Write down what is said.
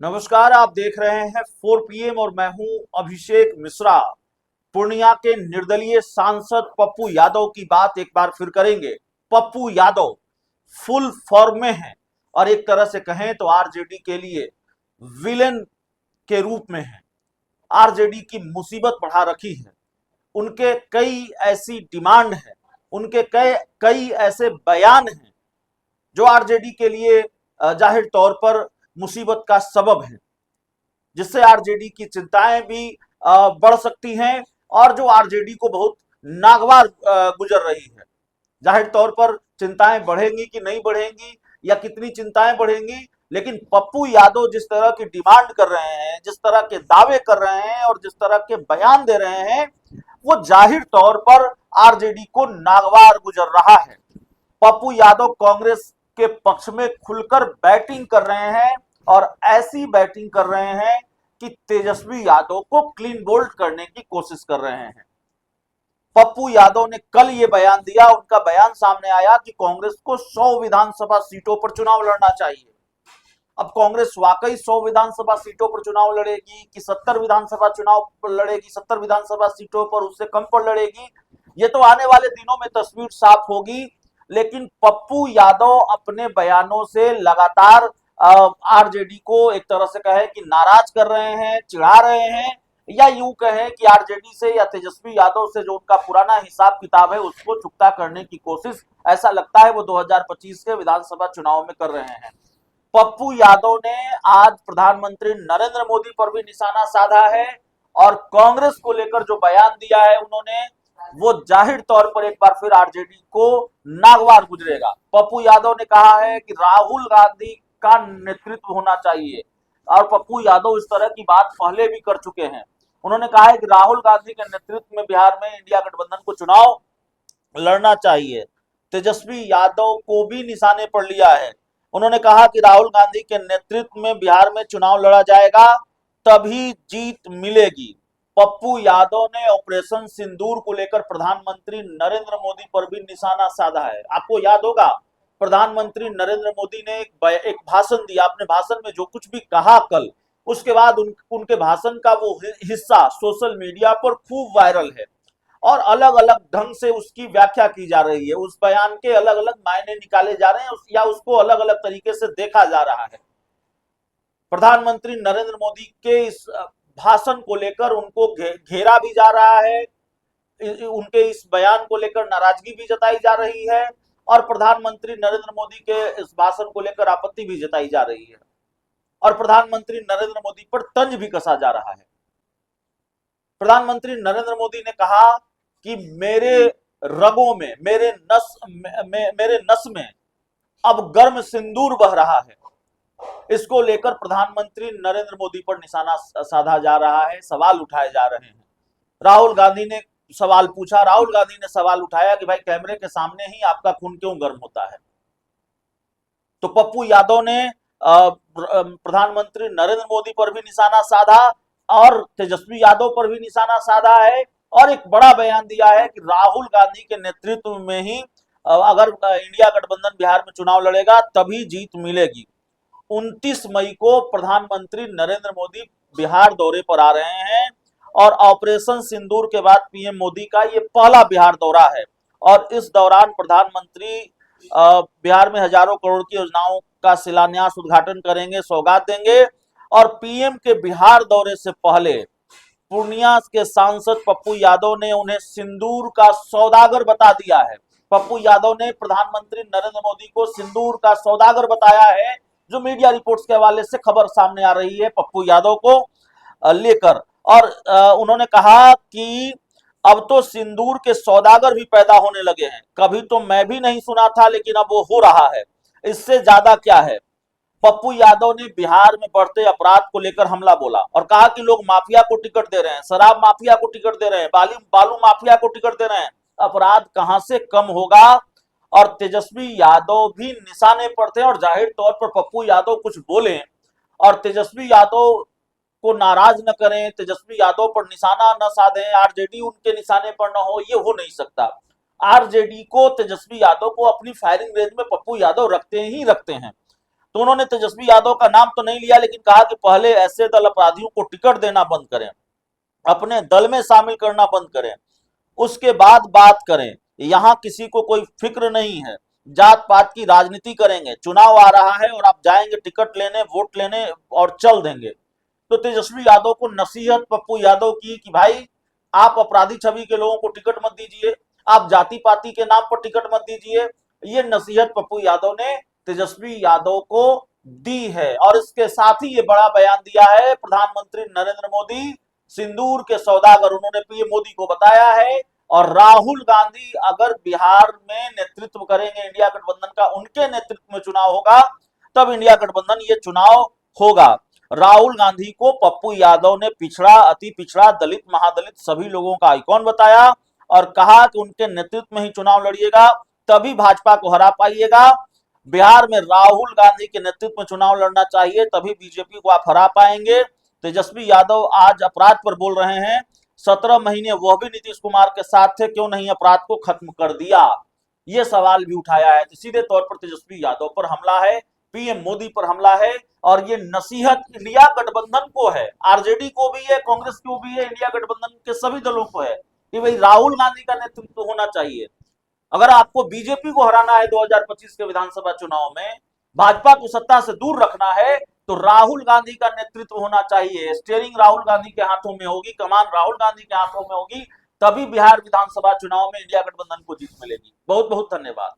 नमस्कार, आप देख रहे हैं 4 PM और मैं हूं अभिषेक मिश्रा। पूर्णिया के निर्दलीय सांसद पप्पू यादव की बात एक बार फिर करेंगे। पप्पू यादव फुल फॉर्म में हैं और एक तरह से कहें तो आरजेडी के लिए विलेन के रूप में हैं। आरजेडी की मुसीबत बढ़ा रखी है। उनके कई ऐसी डिमांड हैं, उनके कई कई ऐसे बयान हैं जो आरजेडी के लिए जाहिर तौर पर मुसीबत का सबब है, जिससे आरजेडी की चिंताएं भी बढ़ सकती हैं और जो आरजेडी को बहुत नागवार गुजर रही है। जाहिर तौर पर चिंताएं बढ़ेंगी कि नहीं बढ़ेंगी या कितनी चिंताएं बढ़ेंगी, लेकिन पप्पू यादव जिस तरह की डिमांड कर रहे हैं, जिस तरह के दावे कर रहे हैं और जिस तरह के बयान दे रहे हैं, वो जाहिर तौर पर आरजेडी को नागवार गुजर रहा है। पप्पू यादव कांग्रेस के पक्ष में खुलकर बैटिंग कर रहे हैं और ऐसी बैटिंग कर रहे हैं कि तेजस्वी यादव को क्लीन बोल्ड करने की कोशिश कर रहे हैं। पप्पू यादव ने कल ये बयान दिया, उनका बयान सामने आया कि कांग्रेस को 100 विधानसभा सीटों पर चुनाव लड़ना चाहिए। अब कांग्रेस वाकई 100 विधानसभा सीटों पर चुनाव लड़ेगी कि 70 विधानसभा चुनाव पर लड़ेगी, 70 विधानसभा सीटों पर उससे कम पर लड़ेगी, ये तो आने वाले दिनों में तस्वीर साफ होगी। लेकिन पप्पू यादव अपने बयानों से लगातार आरजेडी को एक तरह से कहे कि नाराज कर रहे हैं, चिढ़ा रहे हैं, या यूं कहें कि आरजेडी से या तेजस्वी यादव से जो उनका पुराना हिसाब किताब है उसको चुकता करने की कोशिश ऐसा लगता है वो 2025 के विधानसभा चुनाव में कर रहे हैं। पप्पू यादव ने आज प्रधानमंत्री नरेंद्र मोदी पर भी निशाना साधा है और कांग्रेस को लेकर जो बयान दिया है उन्होंने, वो जाहिर तौर पर एक बार फिर आरजेडी को नागवार गुजरेगा। पप्पू यादव ने कहा है कि राहुल गांधी का नेतृत्व होना चाहिए और पप्पू यादव इस तरह की बात पहले भी कर चुके हैं। उन्होंने कहा है कि राहुल गांधी के नेतृत्व में बिहार में इंडिया गठबंधन को चुनाव लड़ना चाहिए। तेजस्वी यादव को भी निशाने पर लिया है। उन्होंने कहा कि राहुल गांधी के नेतृत्व में बिहार में चुनाव लड़ा जाएगा, तभी जीत मिलेगी। पप्पू यादव ने ऑपरेशन सिंदूर को लेकर प्रधानमंत्री नरेंद्र मोदी पर भी निशाना साधा है। आपको याद होगा, प्रधानमंत्री नरेंद्र मोदी ने एक भाषण दिया। अपने भाषण में जो कुछ भी कहा कल, उसके बाद उनके भाषण का वो हिस्सा सोशल मीडिया पर खूब वायरल है और अलग अलग ढंग से उसकी व्याख्या की जा रही है। उस बयान के अलग अलग मायने निकाले जा रहे हैं या उसको अलग अलग तरीके से देखा जा रहा है। प्रधानमंत्री नरेंद्र मोदी के इस भाषण को लेकर उनको घेरा भी जा रहा है, उनके इस बयान को लेकर नाराजगी भी जताई जा रही है और प्रधानमंत्री नरेंद्र मोदी के इस भाषण को लेकर आपत्ति भी जताई जा रही है और प्रधानमंत्री नरेंद्र मोदी पर तंज भी कसा जा रहा है। प्रधानमंत्री नरेंद्र मोदी ने कहा कि मेरे रगों में, मेरे नस में अब गर्म सिंदूर बह रहा है। इसको लेकर प्रधानमंत्री नरेंद्र मोदी पर निशाना साधा जा रहा है, सवाल उठाए जा रहे हैं। राहुल गांधी ने सवाल पूछा, राहुल गांधी ने सवाल उठाया कि भाई कैमरे के सामने ही आपका खून क्यों गर्म होता है। तो पप्पू यादव ने प्रधानमंत्री नरेंद्र मोदी पर भी निशाना साधा और तेजस्वी यादव पर भी निशाना साधा है और एक बड़ा बयान दिया है कि राहुल गांधी के नेतृत्व में ही अगर इंडिया गठबंधन बिहार में चुनाव लड़ेगा तभी जीत मिलेगी। 29 मई को प्रधानमंत्री नरेंद्र मोदी बिहार दौरे पर आ रहे हैं और ऑपरेशन सिंदूर के बाद पीएम मोदी का ये पहला बिहार दौरा है और इस दौरान प्रधानमंत्री बिहार में हजारों करोड़ की योजनाओं का शिलान्यास, उद्घाटन करेंगे, सौगात देंगे और पीएम के बिहार दौरे से पहले पूर्णिया के सांसद पप्पू यादव ने उन्हें सिंदूर का सौदागर बता दिया है। पप्पू यादव ने प्रधानमंत्री नरेंद्र मोदी को सिंदूर का सौदागर बताया है, जो मीडिया रिपोर्ट्स के हवाले से खबर सामने आ रही है पप्पू यादव को लेकर। और उन्होंने कहा कि अब तो सिंदूर के सौदागर भी पैदा होने लगे हैं, कभी तो मैं भी नहीं सुना था लेकिन अब वो हो रहा है, इससे ज्यादा क्या है। पप्पू यादव ने बिहार में बढ़ते अपराध को लेकर हमला बोला और कहा कि लोग माफिया को टिकट दे रहे हैं, शराब माफिया को टिकट दे रहे हैं, बालू माफिया को टिकट दे रहे हैं, अपराध कहां से कम होगा। और तेजस्वी यादव भी निशाने पर थे और जाहिर तौर पर पप्पू यादव कुछ बोले और तेजस्वी यादव को नाराज न करें, तेजस्वी यादव पर निशाना न साधें, आरजेडी उनके निशाने पर न हो, ये हो नहीं सकता। आरजेडी को, तेजस्वी यादव को अपनी फायरिंग रेंज में पप्पू यादव रखते ही रखते हैं। तो उन्होंने तेजस्वी यादव का नाम तो नहीं लिया, लेकिन कहा कि पहले ऐसे दल अपराधियों को टिकट देना बंद करें, अपने दल में शामिल करना बंद करें, उसके बाद बात करें। यहां किसी को कोई फिक्र नहीं है, जात पात की राजनीति करेंगे, चुनाव आ रहा है और आप जाएंगे टिकट लेने, वोट लेने और चल देंगे। तो तेजस्वी यादव को नसीहत पप्पू यादव की कि भाई आप अपराधी छवि के लोगों को टिकट मत दीजिए, आप जाति पाति के नाम पर टिकट मत दीजिए। ये नसीहत पप्पू यादव ने तेजस्वी यादव को दी है। और इसके साथ ही ये बड़ा बयान दिया है प्रधानमंत्री नरेंद्र मोदी, सिंदूर के सौदागर, उन्होंने पीएम मोदी को बताया है। और राहुल गांधी अगर बिहार में नेतृत्व करेंगे इंडिया गठबंधन का, उनके नेतृत्व में चुनाव होगा, तब इंडिया गठबंधन ये चुनाव होगा। राहुल गांधी को पप्पू यादव ने पिछड़ा, अति पिछड़ा, दलित, महादलित सभी लोगों का आइकॉन बताया और कहा कि उनके नेतृत्व में ही चुनाव लड़िएगा, तभी भाजपा को हरा पाइएगा। बिहार में राहुल गांधी के नेतृत्व में चुनाव लड़ना चाहिए, तभी बीजेपी को आप हरा पाएंगे। तेजस्वी यादव आज अपराध पर बोल रहे हैं। 17 महीने वह भी नीतीश कुमार के साथ थे, क्यों नहीं अपराध को खत्म कर दिया, ये सवाल भी उठाया है। तो सीधे तौर पर तेजस्वी यादव पर हमला है, पीएम मोदी पर हमला है। और ये नसीहत इंडिया गठबंधन को है, आरजेडी को भी है, कांग्रेस को भी है, इंडिया गठबंधन के सभी दलों को है कि भाई राहुल गांधी का नेतृत्व होना चाहिए। अगर आपको बीजेपी को हराना है 2025 के विधानसभा चुनाव में, भाजपा को सत्ता से दूर रखना है, तो राहुल गांधी का नेतृत्व होना चाहिए। स्टीयरिंग राहुल गांधी के हाथों में होगी, कमान राहुल गांधी के हाथों में होगी, तभी बिहार विधानसभा चुनाव में इंडिया गठबंधन को जीत मिलेगी। बहुत बहुत धन्यवाद।